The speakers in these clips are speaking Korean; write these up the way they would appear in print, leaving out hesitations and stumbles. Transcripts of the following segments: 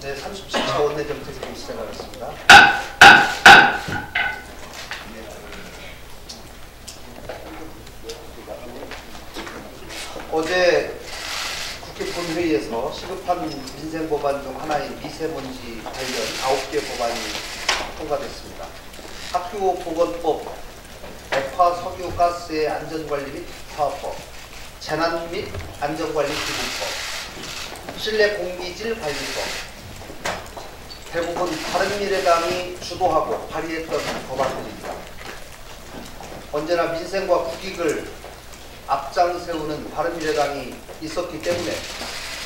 네, 37차 원내정책회의 시작하겠습니다. 어제 국회 본회의에서 시급한 민생법안 중 하나인 미세먼지 관련 9개 법안이 통과됐습니다. 학교보건법, 액화 석유 가스의 안전관리 및 사업법, 재난 및 안전관리 기본법, 실내 공기질 관리법, 대부분 바른미래당이 주도하고 발의했던 법안들입니다. 언제나 민생과 국익을 앞장세우는 바른미래당이 있었기 때문에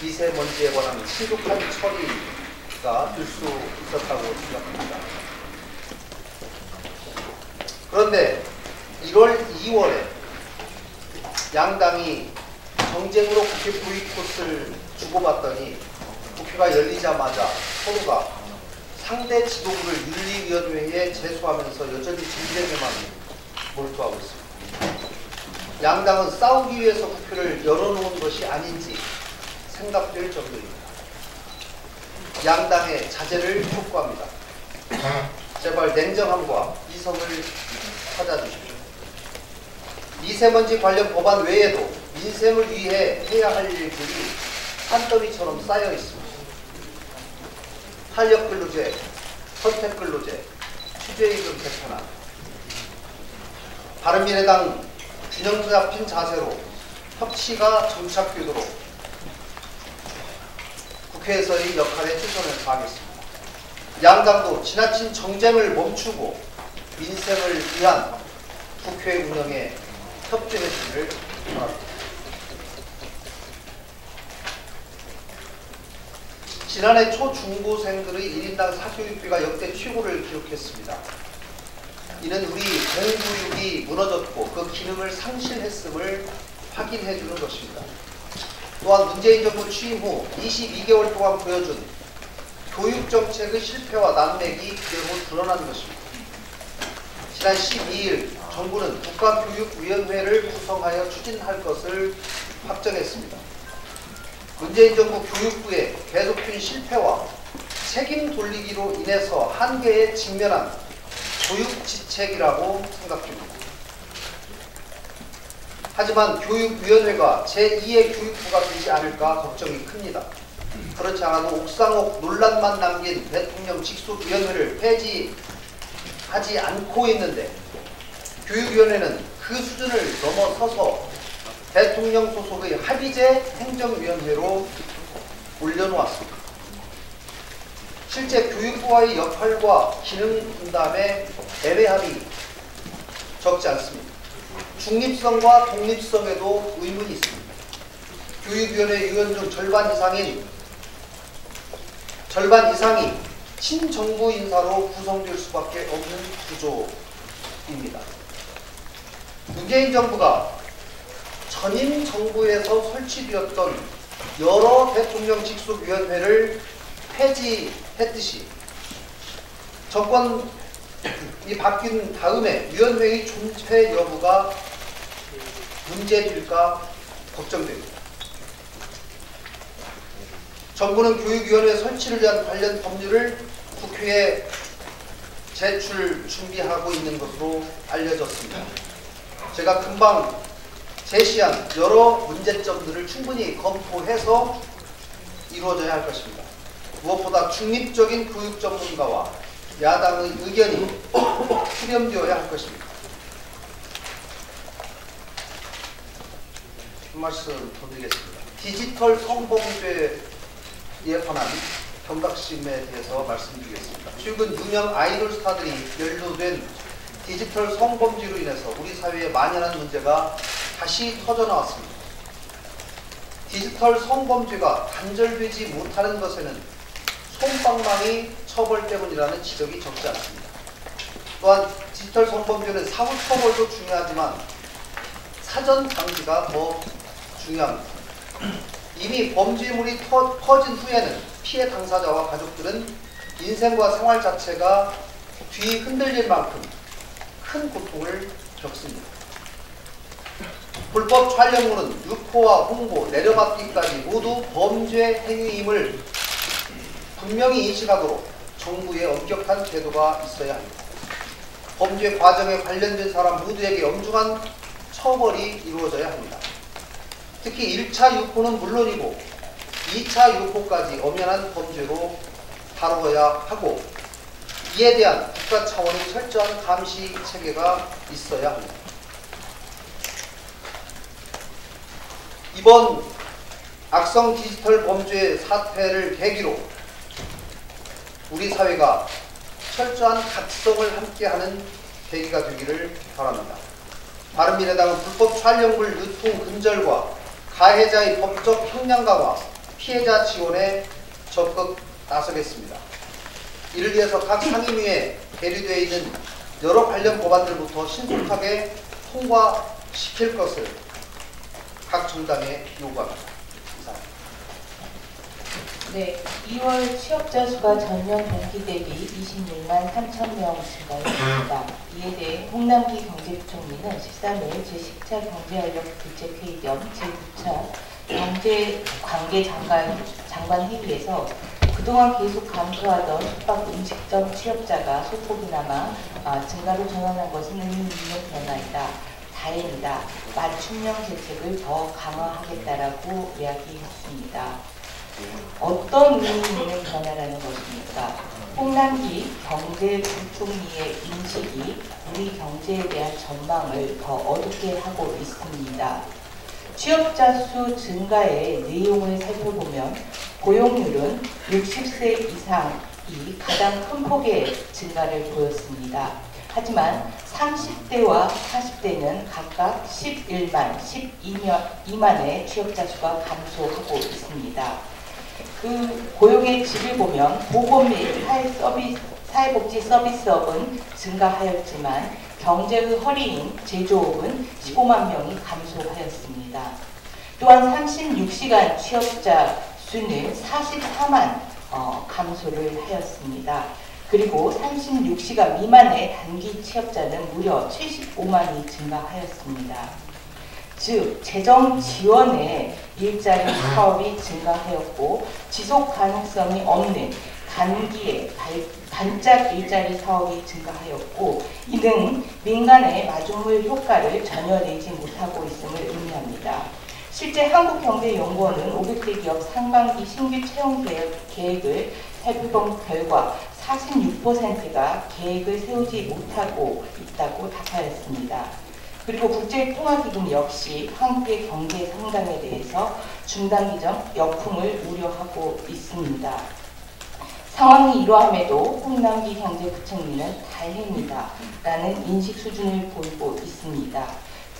미세먼지에 관한 신속한 처리가 될 수 있었다고 생각합니다. 그런데 1월, 2월에 양당이 정쟁으로 국회 보이콧을 주고받더니 국회가 열리자마자 서로가 상대 지도부를 윤리위원회에 제소하면서 여전히 정쟁에만 몰두하고 있습니다. 양당은 싸우기 위해서 국회를 열어놓은 것이 아닌지 생각될 정도입니다. 양당의 자제를 촉구합니다. 제발 냉정함과 이성을 찾아주십시오. 미세먼지 관련 법안 외에도 민생을 위해 해야 할 일들이 산더미처럼 쌓여 있습니다. 탄력근로제, 선택근로제, 취재임금 개편안, 바른미래당 균형 잡힌 자세로 협치가 정착되도록 국회에서의 역할에 최선을 다하겠습니다. 양당도 지나친 정쟁을 멈추고 민생을 위한 국회 운영에 협조해주기를 바랍니다. 지난해 초중고생들의 1인당 사교육비가 역대 최고를 기록했습니다. 이는 우리 공교육이 무너졌고 그 기능을 상실했음을 확인해주는 것입니다. 또한 문재인 정부 취임 후 22개월 동안 보여준 교육정책의 실패와 난맥이 그대로 드러난 것입니다. 지난 12일 정부는 국가교육위원회를 구성하여 추진할 것을 확정했습니다. 문재인 정부 교육부의 계속된 실패와 책임 돌리기로 인해서 한계에 직면한 교육지책이라고 생각됩니다. 하지만 교육위원회가 제2의 교육부가 되지 않을까 걱정이 큽니다. 그렇지 않아도 옥상옥 논란만 남긴 대통령 직속위원회를 폐지하지 않고 있는데 교육위원회는 그 수준을 넘어서서 대통령 소속의 합의제 행정위원회로 올려놓았습니다. 실제 교육부와의 역할과 기능 분담의 애매함이 적지 않습니다. 중립성과 독립성에도 의문이 있습니다. 교육위원회 위원 중 절반 이상이 친정부 인사로 구성될 수밖에 없는 구조입니다. 문재인 정부가 전임 정부에서 설치되었던 여러 대통령 직속위원회를 폐지했듯이 정권이 바뀐 다음에 위원회의 존재 여부가 문제될까 걱정됩니다. 정부는 교육위원회 설치를 위한 관련 법률을 국회에 제출 준비하고 있는 것으로 알려졌습니다. 제가 금방 제시한 여러 문제점들을 충분히 검토해서 이루어져야 할 것입니다. 무엇보다 중립적인 교육 전문가와 야당의 의견이 수렴되어야 할 것입니다. 한 말씀 더 드리겠습니다. 디지털 성범죄에 관한 경각심에 대해서 말씀드리겠습니다. 최근 유명 아이돌 스타들이 연루된 디지털 성범죄로 인해서 우리 사회에 만연한 문제가 다시 터져나왔습니다. 디지털 성범죄가 단절되지 못하는 것에는 솜방망이 처벌 때문이라는 지적이 적지 않습니다. 또한 디지털 성범죄는 사후 처벌도 중요하지만 사전 방지가 더 중요합니다. 이미 범죄물이 퍼진 후에는 피해 당사자와 가족들은 인생과 생활 자체가 뒤 흔들릴 만큼 큰 고통을 겪습니다. 불법 촬영물은 유포와 홍보, 내려받기까지 모두 범죄 행위임을 분명히 인식하도록 정부의 엄격한 태도가 있어야 합니다. 범죄 과정에 관련된 사람 모두에게 엄중한 처벌이 이루어져야 합니다. 특히 1차 유포는 물론이고 2차 유포까지 엄연한 범죄로 다루어야 하고, 이에 대한 국가 차원의 철저한 감시 체계가 있어야 합니다. 이번 악성 디지털 범죄 사태를 계기로 우리 사회가 철저한 각성을 함께하는 계기가 되기를 바랍니다. 바른미래당은 불법 촬영물 유통 근절과 가해자의 법적 형량 강화, 피해자 지원에 적극 나서겠습니다. 이를 위해서 각 상임위에 계류되어 있는 여러 관련 법안들부터 신속하게 통과시킬 것을 각 정당에 요구합니다. 이상입니다. 네, 2월 취업자 수가 전년 동기 대비 26만 3천 명 증가했습니다. 이에 대해 홍남기 경제부총리는 13일 제10차 경제활력 대책회의 겸 제9차 경제관계장관 회의에서 그동안 계속 감소하던 숙박 음식점 취업자가 소폭이나마 증가로 전환한 것은 의미 있는 변화이다. 다행이다. 맞춤형 대책을 더 강화하겠다라고 이야기했습니다. 어떤 의미 있는 변화라는 것입니까? 홍남기 경제부총리의 인식이 우리 경제에 대한 전망을 더 어둡게 하고 있습니다. 취업자 수 증가의 내용을 살펴보면 고용률은 60세 이상이 가장 큰 폭의 증가를 보였습니다. 하지만 30대와 40대는 각각 11만, 12만의 취업자 수가 감소하고 있습니다. 그 고용의 질을 보면 보건 및 사회복지 서비스업은 증가하였지만 경제의 허리인 제조업은 15만 명이 감소하였습니다. 또한 36시간 취업자 수는 44만 감소를 하였습니다. 그리고 36시간 미만의 단기 취업자는 무려 75만이 증가하였습니다. 즉, 재정 지원의 일자리 사업이 증가하였고 지속 가능성이 없는 단기의 단짝 일자리 사업이 증가하였고, 이는 민간의 마중물 효과를 전혀 내지 못하고 있음을 의미합니다. 실제 한국경제연구원은 500대 기업 상반기 신규 채용 계획을 살펴본 결과 46%가 계획을 세우지 못하고 있다고 답하였습니다. 그리고 국제통화기금 역시 한국의 경제 성장에 대해서 중단기점 역풍을 우려하고 있습니다. 상황이 이러함에도 홍남기 경제부총리는 다행이다 라는 인식 수준을 보이고 있습니다.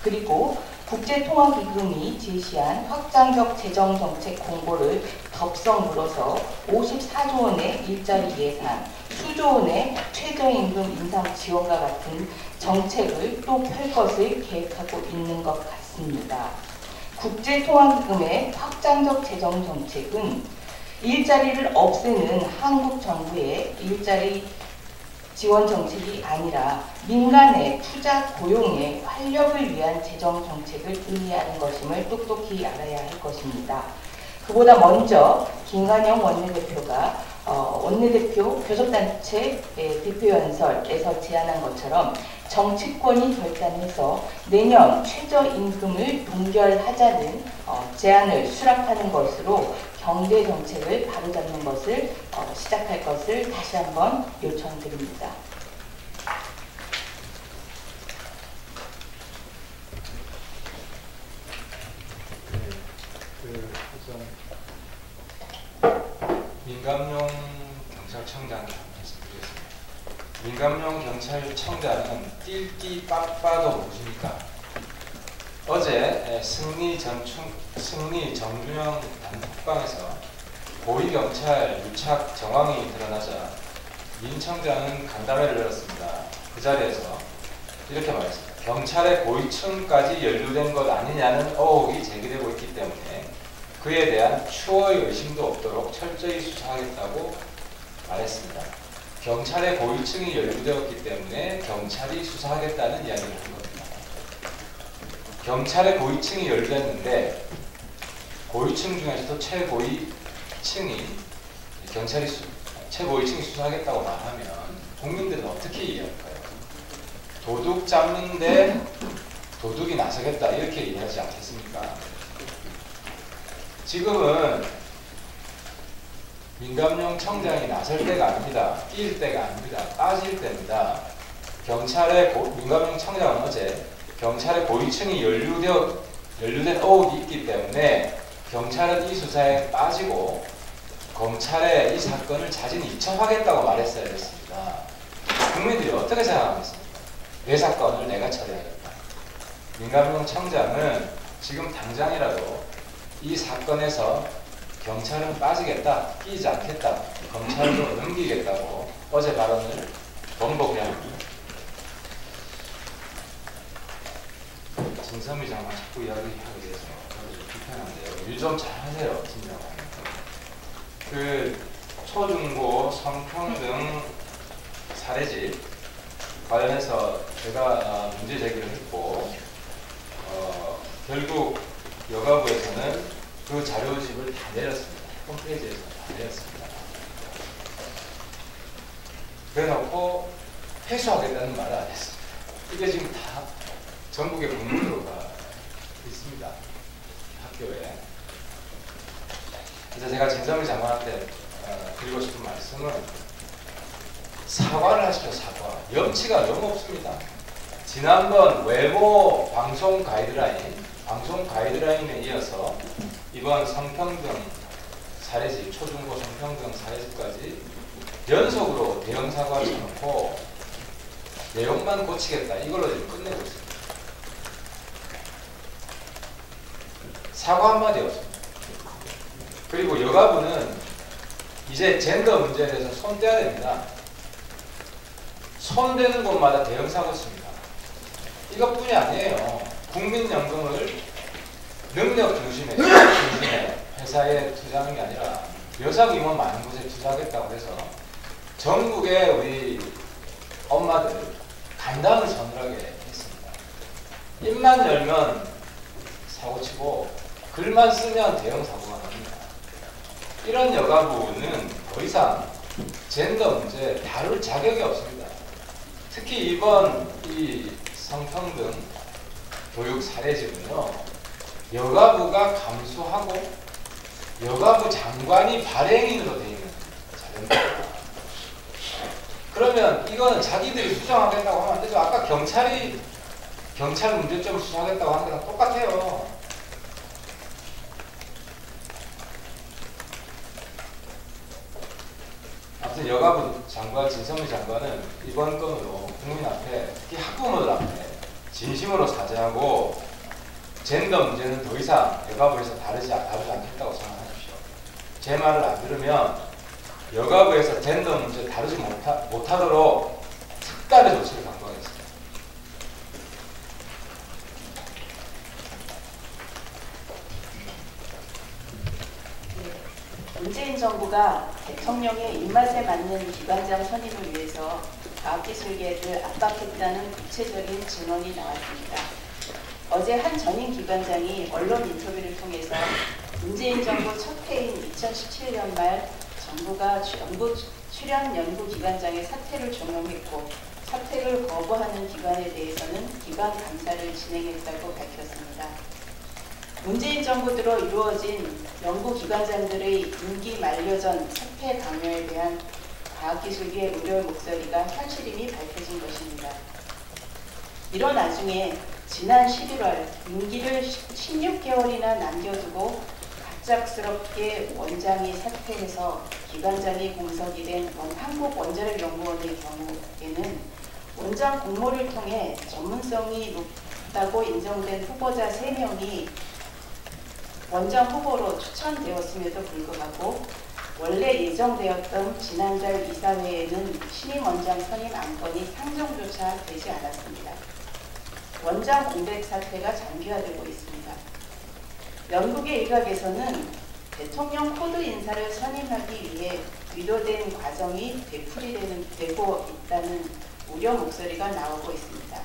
그리고 국제통화기금이 제시한 확장적 재정정책 공고를 덥석 물어서 54조 원의 일자리 예산, 수조 원의 최저임금 인상 지원과 같은 정책을 또 펼 것을 계획하고 있는 것 같습니다. 국제통화기금의 확장적 재정정책은 일자리를 없애는 한국 정부의 일자리 지원 정책이 아니라 민간의 투자 고용의 활력을 위한 재정 정책을 의미하는 것임을 똑똑히 알아야 할 것입니다. 그보다 먼저 김관영 원내대표가 원내대표 교섭단체 대표연설에서 제안한 것처럼 정치권이 결단해서 내년 최저임금을 동결하자는 제안을 수락하는 것으로 경제정책을 바로잡는 것을 시작할 것을 다시 한번 요청드립니다. 민감용 경찰청장 말씀드리겠습니다. 민감용 경찰청장은 띨띠 빠빠도 무엇입니까? 어제 승리 정준영 단톡방에서 고위경찰 유착 정황이 드러나자 민 청장은 간담회를 열었습니다. 그 자리에서 이렇게 말했습니다. 경찰의 고위층까지 연루된 것 아니냐는 의혹이 제기되고 있기 때문에 그에 대한 추호의 의심도 없도록 철저히 수사하겠다고 말했습니다. 경찰의 고위층이 연루되었기 때문에 경찰이 수사하겠다는 이야기를 한 겁니다. 경찰의 고위층이 연루됐는데 고위층 중에서도 최고위층이 경찰이 최고위층이 수사하겠다고 말하면 국민들은 어떻게 이해할까요? 도둑 잡는데 도둑이 나서겠다 이렇게 이해하지 않겠습니까? 지금은 민감용 청장이 나설 때가 아닙니다. 뛸 때가 아닙니다. 빠질 때입니다. 민감용 청장은 어제 경찰의 고위층이 연루된 의혹이 있기 때문에 경찰은 이 수사에 빠지고 검찰에 이 사건을 자진 이첩하겠다고 말했어야 했습니다. 국민들이 어떻게 생각하겠습니까? 내 사건을 내가 처리하겠다. 민감용 청장은 지금 당장이라도 이 사건에서 경찰은 빠지겠다, 끼지 않겠다, 검찰로 넘기겠다고 어제 발언을 번복해야 합니다. 진섬이 장관 자꾸 이야기하게 돼서 불편한데요. 일 좀 잘하세요, 팀장관. 그 초중고 성평등 사례집 관련해서 제가 문제 제기를 했고 결국 여가부에서는 그 자료집을 다 내렸습니다. 홈페이지에서 다 내렸습니다. 그래놓고 회수하겠다는 말을 안 했습니다. 이게 지금 다 전국의 공문으로가 있습니다. 학교에. 그래서 제가 진섬희 장관한테 드리고 싶은 말씀은 사과를 하십시오. 사과. 염치가 너무 없습니다. 지난번 외모 방송 가이드라인에 이어서 이번 성평등 사례집, 초중고 성평등 사례집까지 연속으로 대형 사과를 쳐놓고 내용만 고치겠다 이걸로 지금 끝내고 있습니다. 사과 한마디 없습니다. 그리고 여가부는 이제 젠더 문제에 대해서 손 떼야 됩니다. 손 대는 곳마다 대형 사고 있습니다. 이것뿐이 아니에요. 국민연금을 능력 중심의 회사에 투자하는 게 아니라 여성 임원 많은 곳에 투자하겠다고 해서 전국의 우리 엄마들 간담을 서늘하게 했습니다. 입만 열면 사고치고 글만 쓰면 대형 사고가 납니다. 이런 여가부는 더 이상 젠더 문제 다룰 자격이 없습니다. 특히 이번 이 성평등 교육 사례집은요, 여가부가 감수하고 여가부 장관이 발행인으로 되어 있는 자료입니다. 그러면 이거는 자기들이 수정하겠다고 하면 안 되죠. 아까 경찰 문제점을 수정하겠다고 하는 거랑 똑같아요. 아무튼 여가부 장관, 진섬희 장관은 이번 건으로 국민 앞에, 특히 학부모들 앞에 진심으로 사죄하고 젠더 문제는 더 이상 여가부에서 다루지 않겠다고 생각하십시오. 제 말을 안 들으면 여가부에서 젠더 문제 다루지 못하도록 특단의 조치를 강구하겠습니다. 문재인 정부가 대통령의 입맛에 맞는 기관장 선임을 위해서 과학기술계를 압박했다는 구체적인 증언이 나왔습니다. 어제 한 전임 기관장이 언론 인터뷰를 통해서 문재인 정부 첫 해인 2017년 말 정부가 출연 연구기관장의 사퇴를 종용했고 사퇴를 거부하는 기관에 대해서는 기관 감사를 진행했다고 밝혔습니다. 문재인 정부 들어 이루어진 연구기관장들의 임기 만료 전 사퇴 강요에 대한 과학기술계의 우려의 목소리가 현실임이 밝혀진 것입니다. 이런 와중에 지난 11월 임기를 16개월이나 남겨두고 갑작스럽게 원장이 사퇴해서 기관장이 공석이 된 한국원자력연구원의 경우에는 원장 공모를 통해 전문성이 높다고 인정된 후보자 3명이 원장 후보로 추천되었음에도 불구하고 원래 예정되었던 지난달 이사회에는 신임 원장 선임 안건이 상정조차 되지 않았습니다. 원장 공백 사태가 장기화되고 있습니다. 영국의 일각에서는 대통령 코드 인사를 선임하기 위해 위로된 과정이 되풀이되고 있다는 우려 목소리가 나오고 있습니다.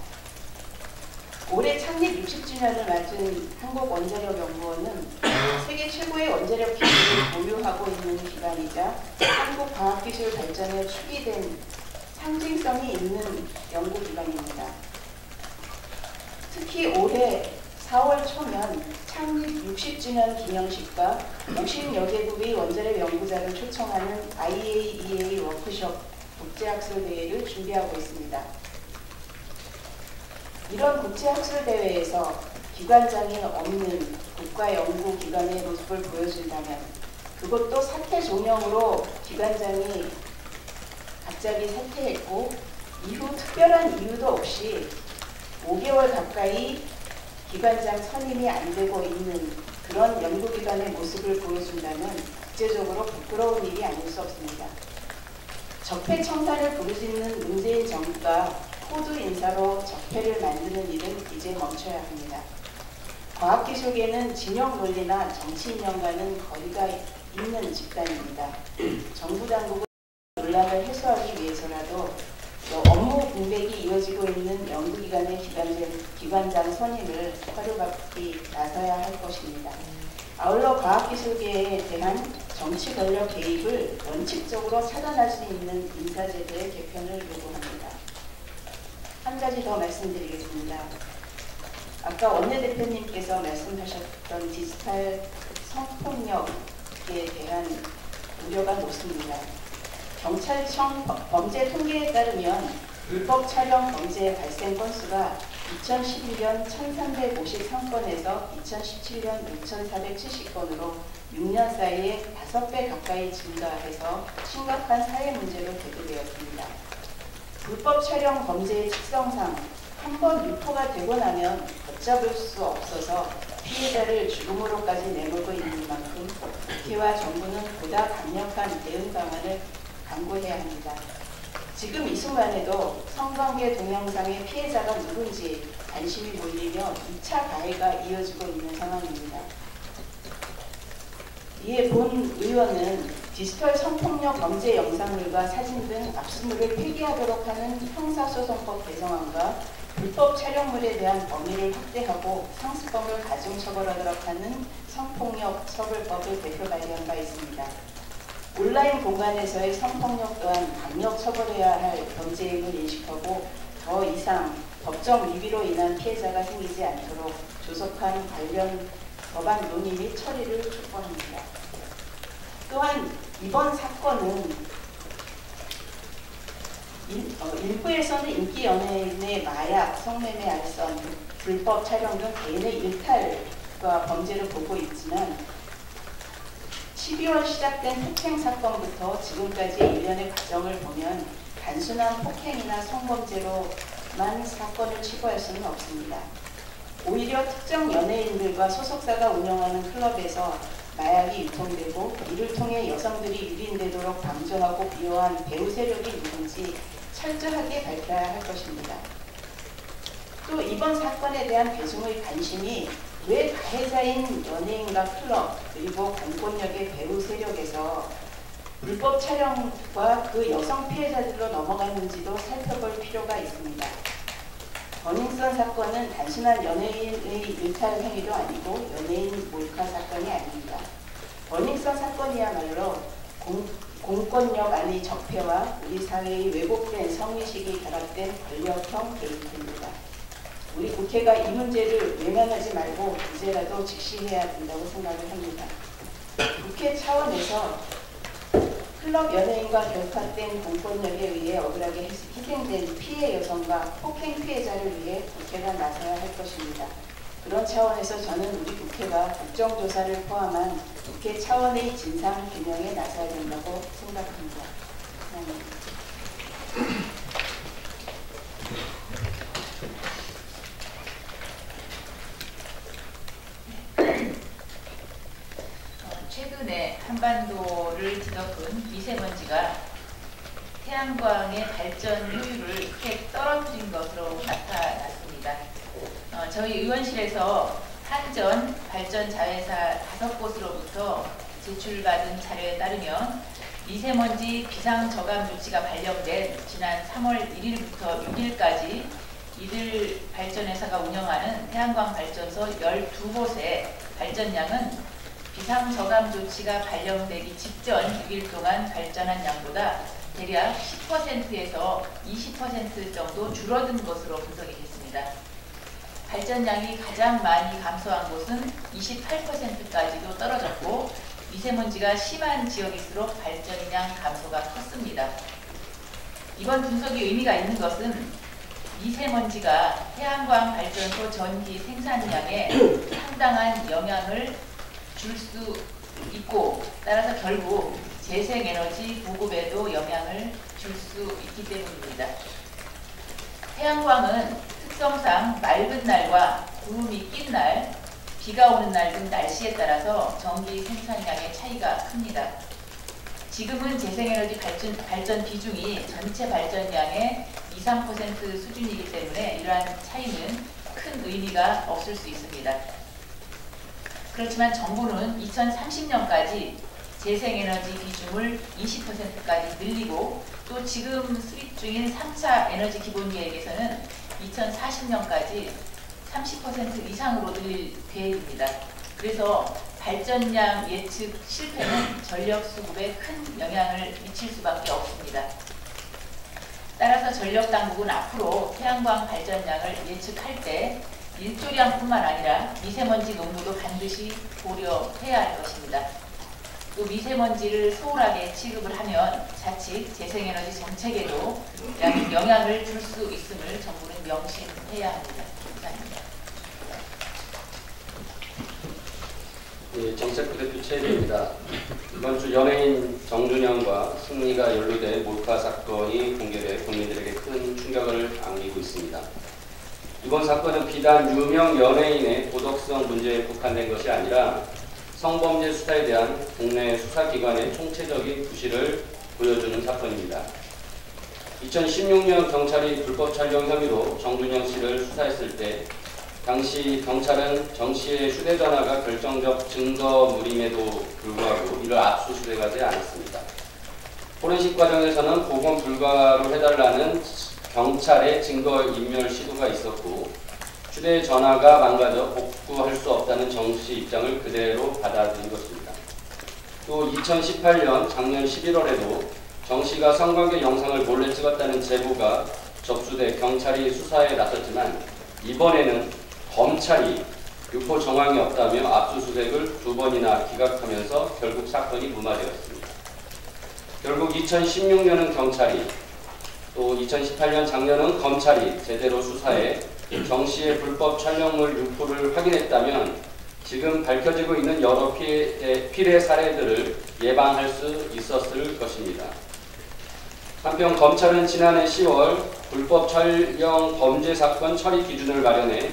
올해 창립 60주년을 맞은 한국원자력연구원은 세계 최고의 원자력 기술을 보유하고 있는 기관이자 한국 과학기술 발전에 축이 된 상징성이 있는 연구기관입니다. 특히 올해 4월 초면 창립 60주년 기념식과 50여 개국의 원자력 연구자를 초청하는 IAEA 워크숍 국제학술대회를 준비하고 있습니다. 이런 국제학술대회에서 기관장이 없는 국가연구기관의 모습을 보여준다면, 그것도 사퇴 종영으로 기관장이 갑자기 사퇴했고 이후 특별한 이유도 없이 5개월 가까이 기관장 선임이 안 되고 있는 그런 연구기관의 모습을 보여준다면 국제적으로 부끄러운 일이 아닐 수 없습니다. 적폐청산을 부르짖는 문재인 정부가 호두 인사로 적폐를 만드는 일은 이제 멈춰야 합니다. 과학기술계는 진영 논리나 정치 이념과는 거리가 있는 집단입니다. 정부 당국은 논란을 해소하기 위해서라도 업무 공백이 이어지고 있는 연구기관의 기관장 선임을 하루바삐 나서야 할 것입니다. 아울러 과학기술계에 대한 정치 권력 개입을 원칙적으로 차단할 수 있는 인사제도의 개편을 요구합니다. 한 가지 더 말씀드리겠습니다. 아까 원내대표님께서 말씀하셨던 디지털 성폭력에 대한 우려가 높습니다. 경찰청 범죄 통계에 따르면 불법 촬영 범죄 발생 건수가 2011년 1353건에서 2017년 6470건으로 6년 사이에 5배 가까이 증가해서 심각한 사회 문제로 대두되었습니다. 불법 촬영 범죄의 특성상 한 번 유포가 되고 나면 걷잡을 수 없어서 피해자를 죽음으로까지 내몰고 있는 만큼 국회와 정부는 보다 강력한 대응 방안을 강구해야 합니다. 지금 이 순간에도 성관계 동영상의 피해자가 누군지 관심이 몰리며 2차 가해가 이어지고 있는 상황입니다. 이에 본 의원은 디지털 성폭력 범죄 영상물과 사진 등 압수물을 폐기하도록 하는 형사소송법 개정안과 불법 촬영물에 대한 범위를 확대하고 상습범을 가중처벌하도록 하는 성폭력 처벌법을 대표 발의한 바 있습니다. 온라인 공간에서의 성폭력 또한 강력 처벌해야 할 범죄임을 인식하고 더 이상 법정 위비로 인한 피해자가 생기지 않도록 조속한 관련 법안 논의 및 처리를 촉구합니다. 또한 이번 사건은 일부에서는 인기 연예인의 마약, 성매매, 알선, 불법 촬영 등 개인의 일탈과 범죄를 보고 있지만 12월 시작된 폭행 사건부터 지금까지의 일련의 과정을 보면 단순한 폭행이나 성범죄로만 사건을 치부할 수는 없습니다. 오히려 특정 연예인들과 소속사가 운영하는 클럽에서 마약이 유통되고 이를 통해 여성들이 유린되도록 방조하고 비호한 배후 세력이 누군지 철저하게 밝혀야 할 것입니다. 또 이번 사건에 대한 대중의 관심이 왜 가해자인 연예인과 클럽 그리고 공권력의 배후 세력에서 불법 촬영과 그 여성 피해자들로 넘어갔는지도 살펴볼 필요가 있습니다. 버닝썬 사건은 단순한 연예인의 일탈 행위도 아니고 연예인 몰카 사건이 아닙니다. 버닝썬 사건이야말로 공권력 안의 적폐와 우리 사회의 왜곡된 성의식이 결합된 권력형 개입입니다. 우리 국회가 이 문제를 외면하지 말고 이제라도 직시해야 된다고 생각을 합니다. 국회 차원에서 클럽 연예인과 결탁된 공권력에 의해 억울하게 희생된 피해 여성과 폭행 피해자를 위해 국회가 나서야 할 것입니다. 그런 차원에서 저는 우리 국회가 국정조사를 포함한 국회 차원의 진상규명에 나서야 된다고 생각합니다. 최근에 한반도를 뒤덮은 미세먼지가 태양광의 발전 효율을 크게 떨어뜨린 것으로 나타났습니다. 저희 의원실에서 한전 발전 자회사 5곳으로부터 제출받은 자료에 따르면 미세먼지 비상저감 조치가 발령된 지난 3월 1일부터 6일까지 이들 발전회사가 운영하는 태양광 발전소 12곳의 발전량은 비상저감 조치가 발령되기 직전 6일 동안 발전한 양보다 대략 10%에서 20% 정도 줄어든 것으로 분석이 됐습니다. 발전량이 가장 많이 감소한 곳은 28%까지도 떨어졌고 미세먼지가 심한 지역일수록 발전량 감소가 컸습니다. 이번 분석이 의미가 있는 것은 미세먼지가 태양광 발전소 전기 생산량에 상당한 영향을 줄 수 있고 따라서 결국 재생에너지 보급에도 영향을 줄 수 있기 때문입니다. 태양광은 특성상 맑은 날과 구름이 낀 날, 비가 오는 날 등 날씨에 따라서 전기 생산량의 차이가 큽니다. 지금은 재생에너지 발전 비중이 전체 발전량의 2~3% 수준이기 때문에 이러한 차이는 큰 의미가 없을 수 있습니다. 그렇지만 정부는 2030년까지 재생에너지 비중을 20%까지 늘리고 또 지금 수립 중인 3차 에너지 기본계획에서는 2040년까지 30% 이상으로 늘릴 계획입니다. 그래서 발전량 예측 실패는 전력 수급에 큰 영향을 미칠 수밖에 없습니다. 따라서 전력 당국은 앞으로 태양광 발전량을 예측할 때 일조량뿐만 아니라 미세먼지 농도도 반드시 고려해야 할 것입니다. 또 미세먼지를 소홀하게 취급을 하면 자칫 재생에너지 정책에도 영향을 줄 수 있음을 정부는 명심해야 합니다. 감사합니다. 예, 정책부대표 최일입니다. 이번 주 연예인 정준영과 승리가 연루된 몰카 사건이 공개돼 국민들에게 큰 충격을 안기고 있습니다. 이번 사건은 비단 유명 연예인의 도덕성 문제에 국한된 것이 아니라 성범죄 수사에 대한 국내 수사기관의 총체적인 부실을 보여주는 사건입니다. 2016년 경찰이 불법 촬영 혐의로 정준영 씨를 수사했을 때 당시 경찰은 정 씨의 휴대전화가 결정적 증거물임에도 불구하고 이를 압수수색하지 않았습니다. 포렌식 과정에서는 복원 불가로 해달라는 경찰의 증거인멸 시도가 있었고 휴대전화가 망가져 복구할 수 없다는 정 씨 입장을 그대로 받아들인 것입니다. 또 2018년 작년 11월에도 정 씨가 성관계 영상을 몰래 찍었다는 제보가 접수돼 경찰이 수사에 나섰지만 이번에는 검찰이 유포 정황이 없다며 압수수색을 2번이나 기각하면서 결국 사건이 무마되었습니다. 결국 2016년은 경찰이 또 2018년 작년은 검찰이 제대로 수사해 정 씨의 불법 촬영물 유포를 확인했다면 지금 밝혀지고 있는 여러 피해 사례들을 예방할 수 있었을 것입니다. 한편 검찰은 지난해 10월 불법 촬영 범죄 사건 처리 기준을 마련해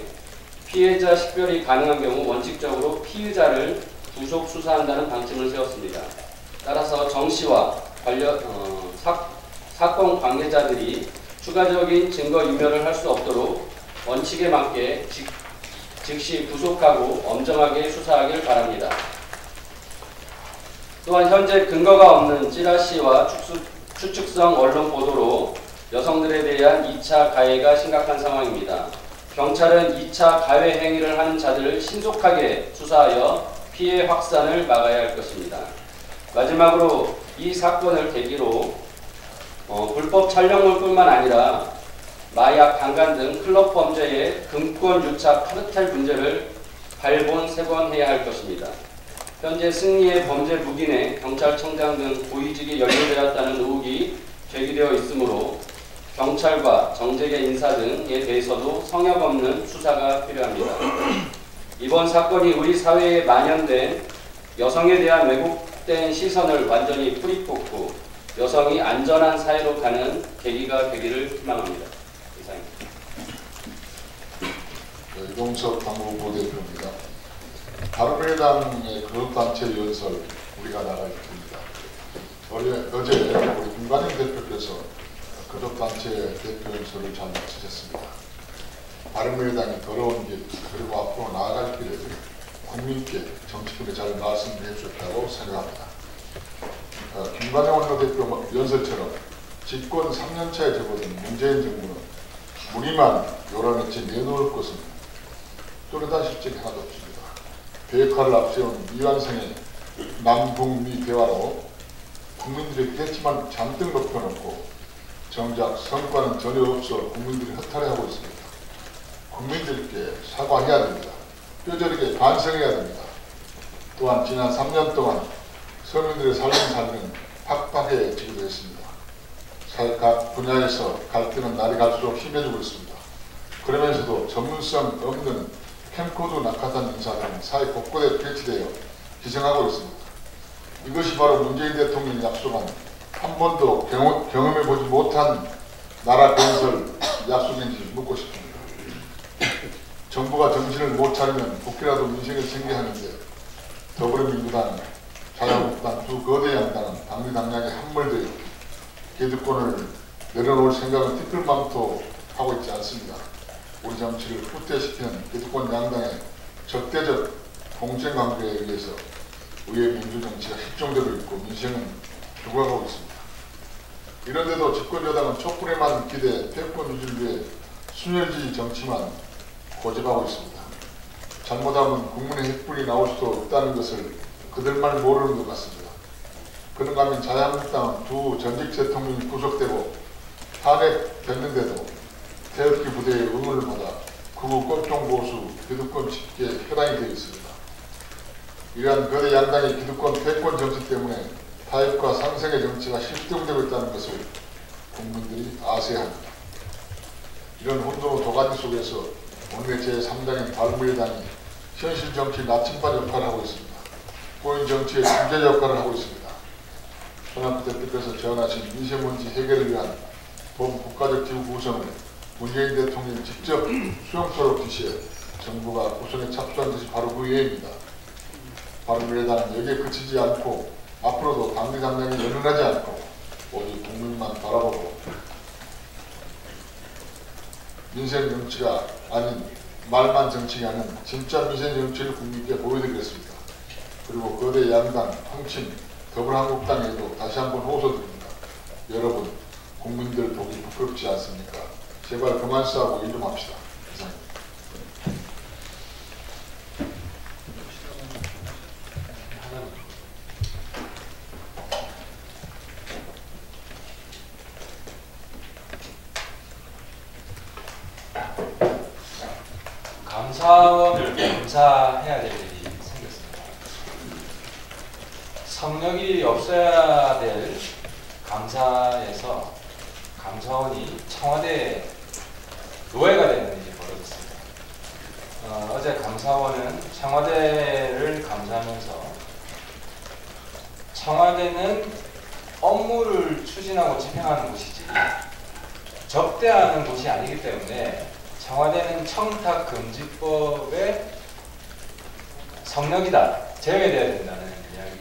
피해자 식별이 가능한 경우 원칙적으로 피의자를 구속 수사한다는 방침을 세웠습니다. 따라서 정 씨와 관련 사건 관계자들이 추가적인 증거인멸을 할 수 없도록 원칙에 맞게 즉시 구속하고 엄정하게 수사하길 바랍니다. 또한 현재 근거가 없는 찌라시와 추측성 언론 보도로 여성들에 대한 2차 가해가 심각한 상황입니다. 경찰은 2차 가해 행위를 하는 자들을 신속하게 수사하여 피해 확산을 막아야 할 것입니다. 마지막으로 이 사건을 계기로 불법 촬영물뿐만 아니라 마약, 강간 등 클럽 범죄의 금권 유착 카르텔 문제를 발본색원해야 할 것입니다. 현재 승리의 범죄 묵인에 경찰청장 등 고위직이 연루되었다는 의혹이 제기되어 있으므로 경찰과 정재계 인사 등에 대해서도 성역 없는 수사가 필요합니다. 이번 사건이 우리 사회에 만연된 여성에 대한 왜곡된 시선을 완전히 뿌리뽑고 여성이 안전한 사회로 가는 계기가 되기를 희망합니다. 이상입니다. 이동석 당무부 대표입니다. 바른미래당의 교섭단체 연설 우리가 나가 있습니다. 어제 우리 김관영 대표께서 교섭단체 대표 연설을 잘 마치셨습니다. 바른미래당의 더러운 길 그리고 앞으로 나아갈 길을 국민께 정치권에 잘 말씀해 주셨다고 생각합니다. 김관영 원내대표 연설처럼 집권 3년차에 접어든 문재인 정부는 무리만 요란했지 내놓을 것은 또래다 실적이 하나도 없습니다. 비핵화를 앞세운 이완성의 남북미 대화로 국민들의 기대치만 잔뜩 높여놓고 정작 성과는 전혀 없어 국민들이 허탈해하고 있습니다. 국민들께 사과해야 됩니다. 뼈저리게 반성해야 됩니다. 또한 지난 3년 동안 서민들의 삶은 팍팍해지기도 했습니다. 사회 각 분야에서 갈등은 날이 갈수록 심해지고 있습니다. 그러면서도 전문성 없는 캠코드 낙하산 인사들은 사회 곳곳에 배치되어 기생하고 있습니다. 이것이 바로 문재인 대통령이 약속한 한 번도 경험해보지 못한 나라 건설 약속인지 묻고 싶습니다. 정부가 정신을 못 차리면 국회라도 민생을 챙겨하는데 더불어민주당, 자유한국당 두 거대 양당은 당리당략에 함몰되어 기득권을 내려놓을 생각은 티끌망토 하고 있지 않습니다. 우리 정치를 후퇴시키는 기득권 양당의 적대적 공생관계에 의해서 우리의 민주정치가 실종되고 있고 민생은 죽어가고 있습니다. 이런데도 집권여당은 촛불에만 기대 패권 유지를 위해 순혈주의 정치만 고집하고 있습니다. 잘못하면 국민의 햇불이 나올 수도 없다는 것을 그들만 모르는 것 같습니다. 그런가 하면 자유한국당은 두 전직 대통령이 구속되고 탄핵됐는데도 태극기 부대의 응원을 받아 극우 껍종 보수 기득권 집계에 혈안이 되어 있습니다. 이러한 거대 양당의 기득권 패권 정치 때문에 타협과 상생의 정치가 실종되고 있다는 것을 국민들이 아셔야 합니다. 이런 혼돈의 도가니 속에서 오늘의 제3당인 바른미래당이 현실 정치 나침반 역할을 하고 있습니다. 고인 정치의 중재 역할을 하고 있습니다. 손학규 대표께서 제안하신 미세먼지 해결을 위한 본 국가적 기후 구성을 문재인 대통령이 직접 수용토록 지시해 정부가 구성에 착수한 것이 바로 그 예입니다. 바른미래당은 여기에 그치지 않고 앞으로도 당리당략이 연연하지 않고 오직 국민만 바라보고 민생 정치가 아닌 말만 정치가 아닌 진짜 민생 정치를 국민께 보여드리겠습니다. 그리고 거대 양당, 통친, 더불어한국당에도 다시 한번 호소드립니다. 여러분, 국민들 보기 부끄럽지 않습니까? 제발 그만 싸우고 일 좀 합시다. 감사합니다. 감사원을 감사해야 될 일이 생겼습니다. 성역이 없어야 될 감사에서 감사원이 청와대 노예가 되는 일이 벌어졌습니다. 어제 감사원은 청와대를 감사하면서 청와대는 업무를 추진하고 집행하는 곳이지 접대하는 곳이 아니기 때문에 청와대는 청탁금지법의 성역이다, 제외되어야 된다는 이야기를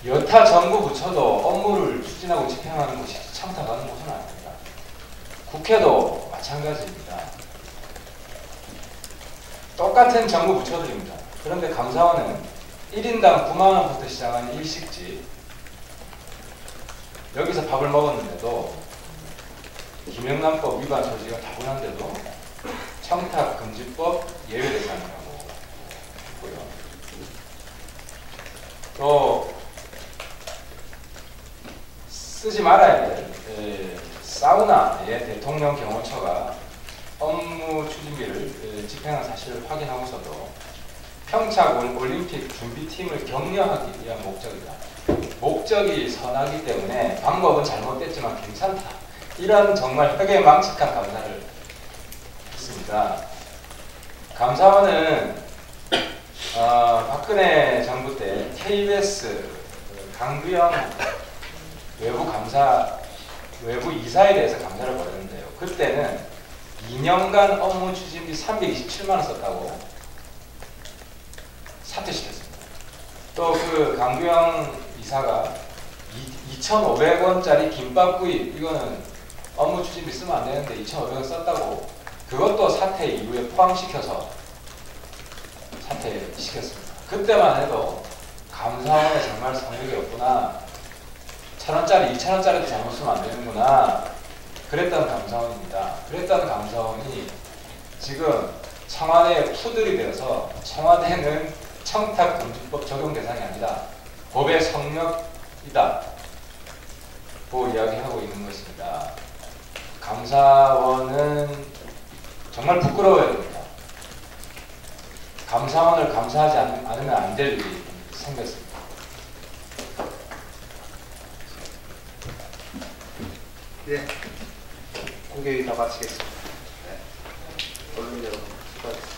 드렸습니다. 여타 정부 부처도 업무를 추진하고 집행하는 곳이 청탁하는 곳은 아닙니다. 국회도 마찬가지입니다. 똑같은 정부 부처들입니다. 그런데 감사원은 1인당 9만 원부터 시작하는 일식집, 여기서 밥을 먹었는데도 김영란법 위반 소지가 다분한데도 청탁금지법 예외 대상이라고 했고요. 또 쓰지 말아야 될 사우나의 대통령 경호처가 업무 추진비를 집행한 사실을 확인하고서도 평창 올림픽 준비팀을 격려하기 위한 목적이다. 목적이 선하기 때문에 방법은 잘못됐지만 괜찮다. 이런 정말 회개망측한 감사를 했습니다. 감사원은 박근혜 정부 때 KBS 강규영 외부 이사에 대해서 감사를 벌였는데요. 그때는 2년간 업무 추진비 327만 원 썼다고 사퇴시켰습니다. 또 그 강규영 이사가 2,500원짜리 김밥 구입, 이거는 업무 추진비 쓰면 안 되는데 2,500원 썼다고 그것도 사퇴 이후에 포함시켜서 사퇴시켰습니다. 그때만 해도 감사원에 정말 성역이 없구나 1,000원짜리, 2,000원짜리도 잘못 쓰면 안 되는구나. 그랬던 감사원입니다. 그랬던 감사원이 지금 청와대에 푸들이 되어서 청와대는 청탁금지법 적용 대상이 아니다. 법의 성역이다. 고 이야기하고 있는 것입니다. 감사원은 정말 부끄러워야 됩니다. 감사원을 감사하지 않으면 안 될 일이 생겼습니다. 네, 공개회의 다 마치겠습니다. 네. 언론 여러분 수고하셨습니다.